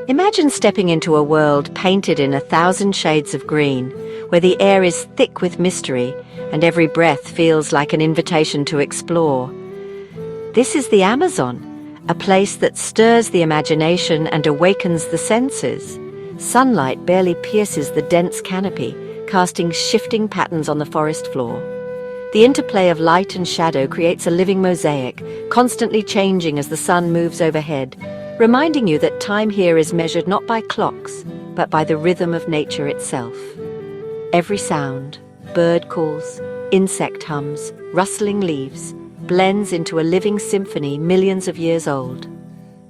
Imagine stepping into a world painted in 1,000 shades of green, where the air is thick with mystery and every breath feels like an invitation to explore. This is the Amazon, a place that stirs the imagination and awakens the senses. Sunlight barely pierces the dense canopy, casting shifting patterns on the forest floor. The interplay of light and shadow creates a living mosaic, constantly changing as the sun moves overhead, reminding you that time here is measured not by clocks, but by the rhythm of nature itself. Every sound, bird calls, insect hums, rustling leaves, blends into a living symphony millions of years old.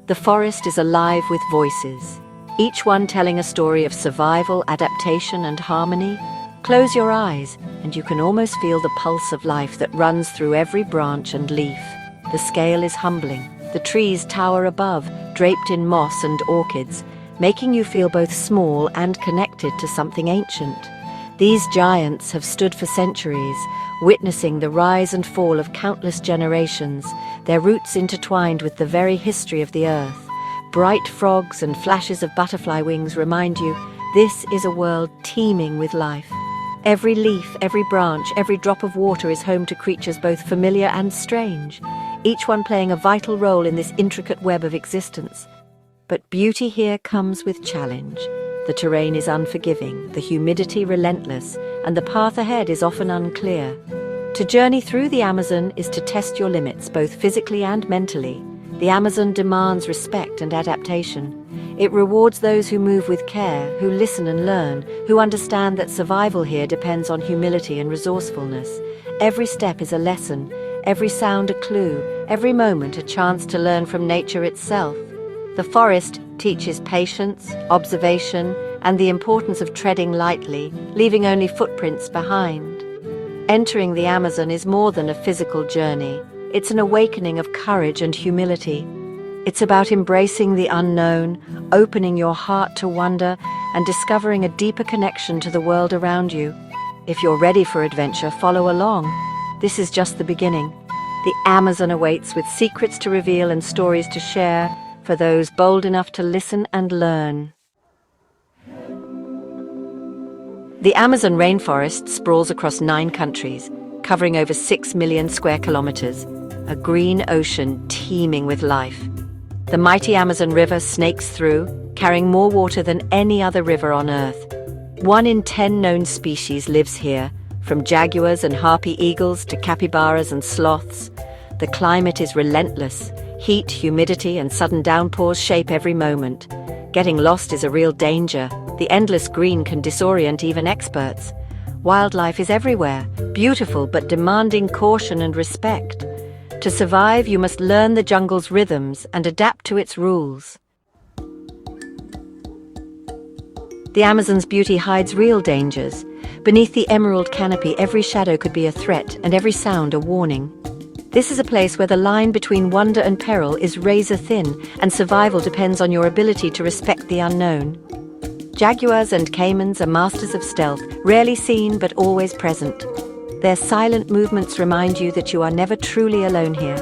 The forest is alive with voices, each one telling a story of survival, adaptation, and harmony. Close your eyes, and you can almost feel the pulse of life that runs through every branch and leaf. The scale is humbling. The trees tower above, draped in moss and orchids, making you feel both small and connected to something ancient. These giants have stood for centuries, witnessing the rise and fall of countless generations, their roots intertwined with the very history of the earth. Bright frogs and flashes of butterfly wings remind you this is a world teeming with life. Every leaf, every branch, every drop of water is home to creatures both familiar and strange, each one playing a vital role in this intricate web of existence. But beauty here comes with challenge. The terrain is unforgiving, the humidity relentless, and the path ahead is often unclear. To journey through the Amazon is to test your limits, both physically and mentally. The Amazon demands respect and adaptation. It rewards those who move with care, who listen and learn, who understand that survival here depends on humility and resourcefulness. Every step is a lesson, every sound a clue, every moment a chance to learn from nature itself. The forest teaches patience, observation, and the importance of treading lightly, leaving only footprints behind. Entering the Amazon is more than a physical journey. It's an awakening of courage and humility. It's about embracing the unknown, opening your heart to wonder, and discovering a deeper connection to the world around you. If you're ready for adventure, follow along. This is just the beginning. The Amazon awaits with secrets to reveal and stories to share for those bold enough to listen and learn. The Amazon rainforest sprawls across 9 countries, covering over 6 million square kilometers, a green ocean teeming with life. The mighty Amazon River snakes through, carrying more water than any other river on Earth. 1 in 10 known species lives here, from jaguars and harpy eagles to capybaras and sloths. The climate is relentless. Heat, humidity, and sudden downpours shape every moment. Getting lost is a real danger. The endless green can disorient even experts. Wildlife is everywhere, beautiful but demanding caution and respect. To survive, you must learn the jungle's rhythms and adapt to its rules. The Amazon's beauty hides real dangers. Beneath the emerald canopy, every shadow could be a threat and every sound a warning. This is a place where the line between wonder and peril is razor thin, and survival depends on your ability to respect the unknown. Jaguars and caimans are masters of stealth, rarely seen but always present. Their silent movements remind you that you are never truly alone here.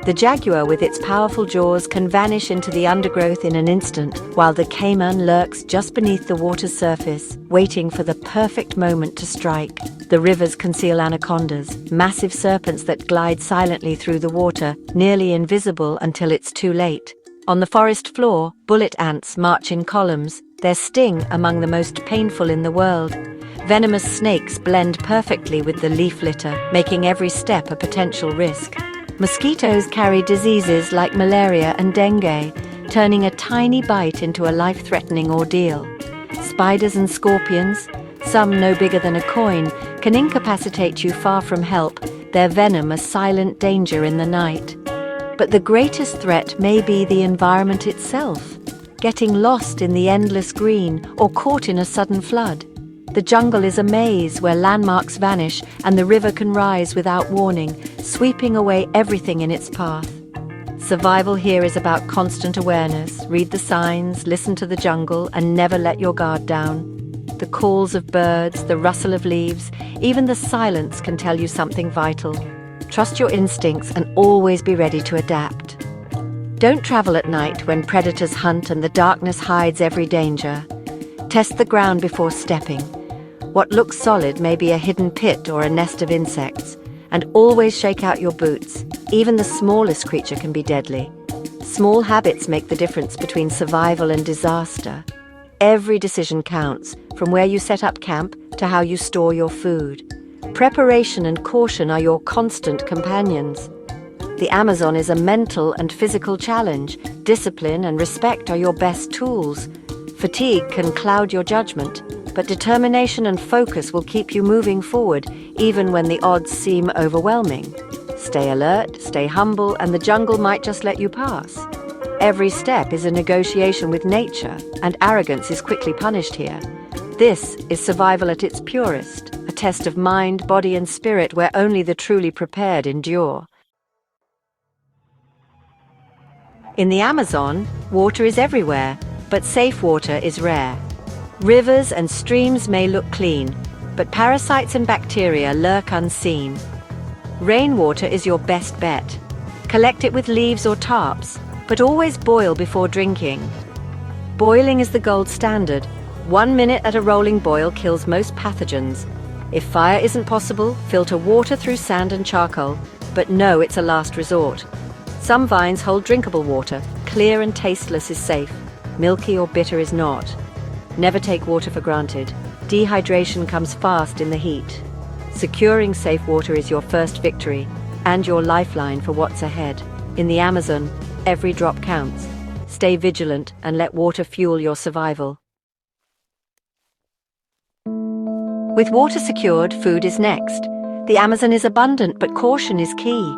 The jaguar with its powerful jaws can vanish into the undergrowth in an instant, while the caiman lurks just beneath the water's surface, waiting for the perfect moment to strike. The rivers conceal anacondas, massive serpents that glide silently through the water, nearly invisible until it's too late. On the forest floor, bullet ants march in columns, their sting among the most painful in the world. Venomous snakes blend perfectly with the leaf litter, making every step a potential risk. Mosquitoes carry diseases like malaria and dengue, turning a tiny bite into a life-threatening ordeal. Spiders and scorpions, some no bigger than a coin, can incapacitate you far from help, their venom a silent danger in the night. But the greatest threat may be the environment itself, getting lost in the endless green or caught in a sudden flood. The jungle is a maze where landmarks vanish and the river can rise without warning, sweeping away everything in its path. Survival here is about constant awareness. Read the signs, listen to the jungle, and never let your guard down. The calls of birds, the rustle of leaves, even the silence can tell you something vital. Trust your instincts and always be ready to adapt. Don't travel at night when predators hunt and the darkness hides every danger. Test the ground before stepping. What looks solid may be a hidden pit or a nest of insects. And always shake out your boots. Even the smallest creature can be deadly. Small habits make the difference between survival and disaster. Every decision counts, from where you set up camp to how you store your food. Preparation and caution are your constant companions. The Amazon is a mental and physical challenge. Discipline and respect are your best tools. Fatigue can cloud your judgment, but determination and focus will keep you moving forward, even when the odds seem overwhelming. Stay alert, stay humble, and the jungle might just let you pass. Every step is a negotiation with nature, and arrogance is quickly punished here. This is survival at its purest, a test of mind, body, and spirit where only the truly prepared endure. In the Amazon, water is everywhere, but safe water is rare. Rivers and streams may look clean, but parasites and bacteria lurk unseen. Rainwater is your best bet. Collect it with leaves or tarps, but always boil before drinking. Boiling is the gold standard. 1 minute at a rolling boil kills most pathogens. If fire isn't possible, filter water through sand and charcoal, but know it's a last resort. Some vines hold drinkable water. Clear and tasteless is safe. Milky or bitter is not. Never take water for granted. Dehydration comes fast in the heat. Securing safe water is your first victory and your lifeline for what's ahead. In the Amazon, every drop counts. Stay vigilant and let water fuel your survival. With water secured, food is next. The Amazon is abundant, but caution is key.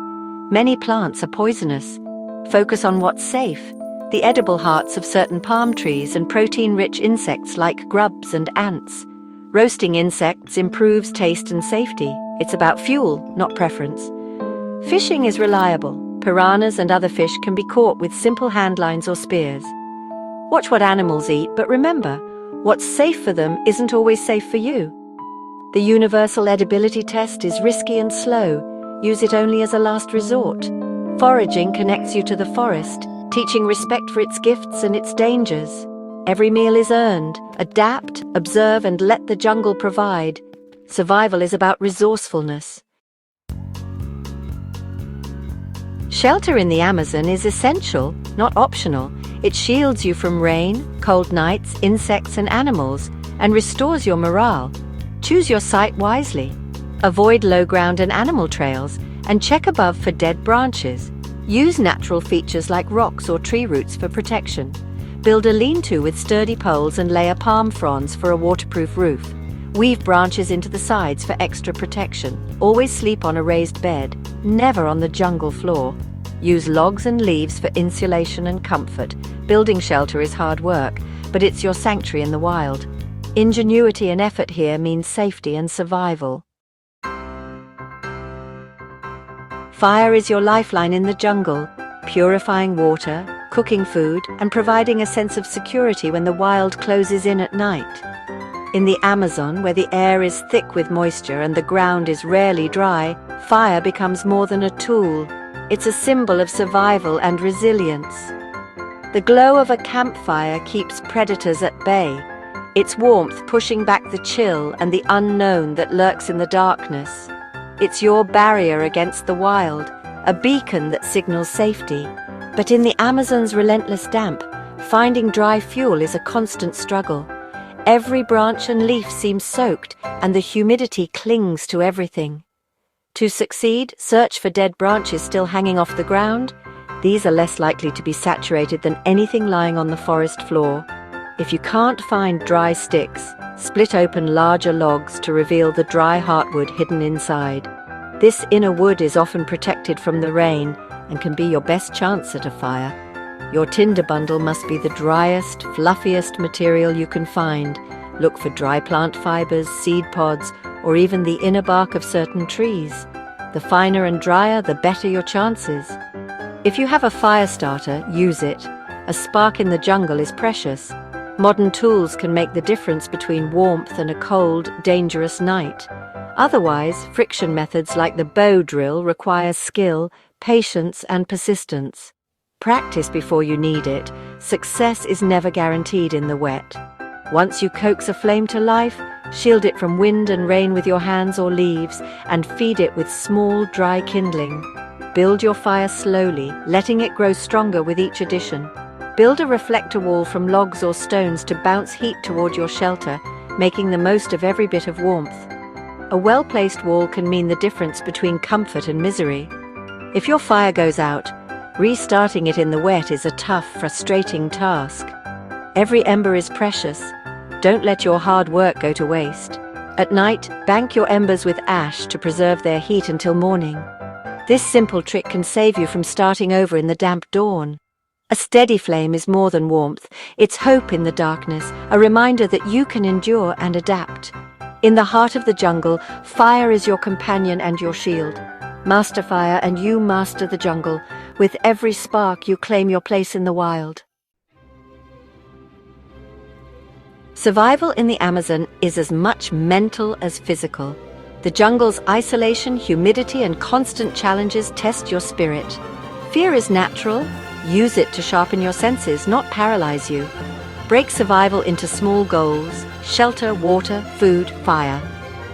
Many plants are poisonous. Focus on what's safe. The edible hearts of certain palm trees and protein-rich insects like grubs and ants. Roasting insects improves taste and safety. It's about fuel, not preference. Fishing is reliable. Piranhas and other fish can be caught with simple handlines or spears. Watch what animals eat, but remember, what's safe for them isn't always safe for you. The universal edibility test is risky and slow. Use it only as a last resort. Foraging connects you to the forest, teaching respect for its gifts and its dangers. Every meal is earned. Adapt, observe, and let the jungle provide. Survival is about resourcefulness. Shelter in the Amazon is essential, not optional. It shields you from rain, cold nights, insects, and animals, and restores your morale. Choose your site wisely. Avoid low ground and animal trails, and check above for dead branches. Use natural features like rocks or tree roots for protection. Build a lean-to with sturdy poles and layer palm fronds for a waterproof roof. Weave branches into the sides for extra protection. Always sleep on a raised bed, never on the jungle floor. Use logs and leaves for insulation and comfort. Building shelter is hard work, but it's your sanctuary in the wild. Ingenuity and effort here means safety and survival. Fire is your lifeline in the jungle, purifying water, cooking food, and providing a sense of security when the wild closes in at night. In the Amazon, where the air is thick with moisture and the ground is rarely dry, fire becomes more than a tool. It's a symbol of survival and resilience. The glow of a campfire keeps predators at bay, its warmth pushing back the chill and the unknown that lurks in the darkness. It's your barrier against the wild, a beacon that signals safety. But in the Amazon's relentless damp, finding dry fuel is a constant struggle. Every branch and leaf seems soaked, and the humidity clings to everything. To succeed, search for dead branches still hanging off the ground. These are less likely to be saturated than anything lying on the forest floor. If you can't find dry sticks, split open larger logs to reveal the dry heartwood hidden inside. This inner wood is often protected from the rain and can be your best chance at a fire. Your tinder bundle must be the driest, fluffiest material you can find. Look for dry plant fibers, seed pods, or even the inner bark of certain trees. The finer and drier, the better your chances. If you have a fire starter, use it. A spark in the jungle is precious. Modern tools can make the difference between warmth and a cold, dangerous night. Otherwise, friction methods like the bow drill require skill, patience, and persistence. Practice before you need it. Success is never guaranteed in the wet. Once you coax a flame to life, shield it from wind and rain with your hands or leaves, and feed it with small, dry kindling. Build your fire slowly, letting it grow stronger with each addition. Build a reflector wall from logs or stones to bounce heat toward your shelter, making the most of every bit of warmth. A well-placed wall can mean the difference between comfort and misery. If your fire goes out, restarting it in the wet is a tough, frustrating task. Every ember is precious. Don't let your hard work go to waste. At night, bank your embers with ash to preserve their heat until morning. This simple trick can save you from starting over in the damp dawn. A steady flame is more than warmth. It's hope in the darkness, a reminder that you can endure and adapt. In the heart of the jungle, fire is your companion and your shield. Master fire and you master the jungle. With every spark, you claim your place in the wild. Survival in the Amazon is as much mental as physical. The jungle's isolation, humidity, and constant challenges test your spirit. Fear is natural. Use it to sharpen your senses, not paralyze you. Break survival into small goals: shelter, water, food, fire.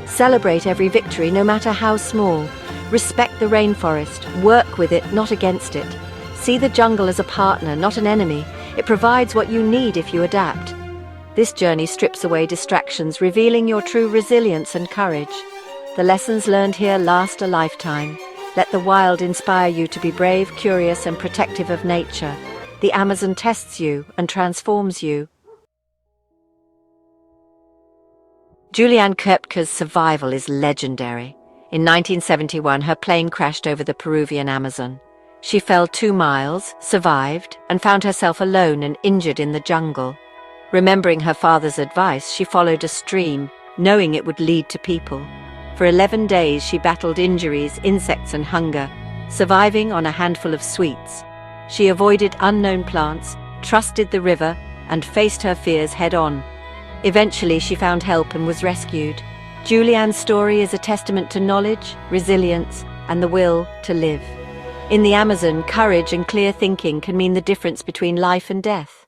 Celebrate every victory, no matter how small. Respect the rainforest. Work with it, not against it. See the jungle as a partner, not an enemy. It provides what you need if you adapt. This journey strips away distractions, revealing your true resilience and courage. The lessons learned here last a lifetime. Let the wild inspire you to be brave, curious, and protective of nature. The Amazon tests you and transforms you. Juliane Koepke's survival is legendary. In 1971, her plane crashed over the Peruvian Amazon. She fell 2 miles, survived, and found herself alone and injured in the jungle. Remembering her father's advice, she followed a stream, knowing it would lead to people. For 11 days, she battled injuries, insects, and hunger, surviving on a handful of sweets. She avoided unknown plants, trusted the river, and faced her fears head-on. Eventually, she found help and was rescued. Juliane's story is a testament to knowledge, resilience, and the will to live. In the Amazon, courage and clear thinking can mean the difference between life and death.